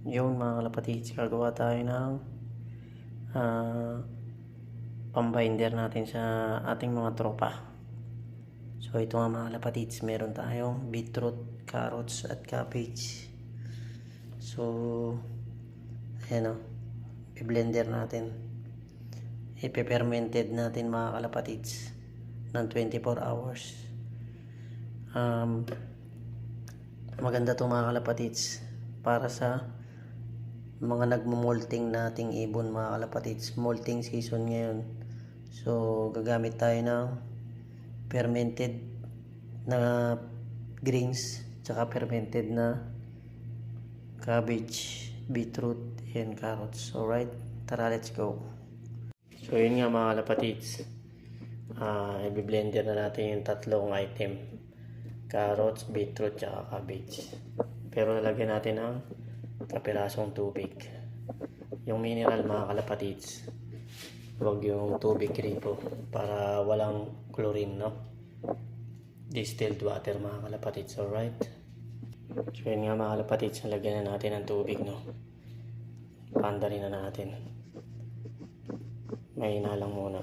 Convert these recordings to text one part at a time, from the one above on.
Yun mga kalapatids, gagawa tayo ng pambinder natin sa ating mga tropa. So ito nga mga kalapatids, meron tayong beetroot, carrots at cabbage. So ayan o, i-blender natin, ipe-fermented natin mga kalapatids ng 24 hours. Maganda to mga kalapatids para sa mga nagmo-molting nating ibon mga kalapatids. Molting season ngayon, so gagamit tayo ng fermented na greens tsaka fermented na cabbage, beetroot and carrots. Alright, tara let's go. So yun nga mga kalapatids, i-blender na natin yung tatlong item, carrots, beetroot tsaka cabbage. Pero lalagyan natin ng kapirasong tubig, yung mineral mga kalapatids, huwag yung tubig gripo para walang chlorine, no? Distilled water mga kalapatids. Alright, so yun nga mga kalapatids, lagyan na natin ng tubig, no? Pandarin na natin, mahina lang muna.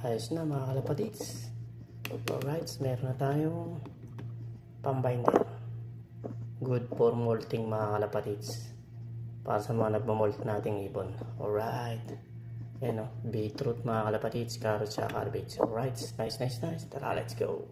Ayos na mga kalapatids. Alright, meron na tayong pambinder. Good for molting mga kalapatids, para sa mga nagmamolt nating ibon. Alright, yan o, beetroot mga kalapatids, carrots at cabbage. Alright, nice. Tara, let's go.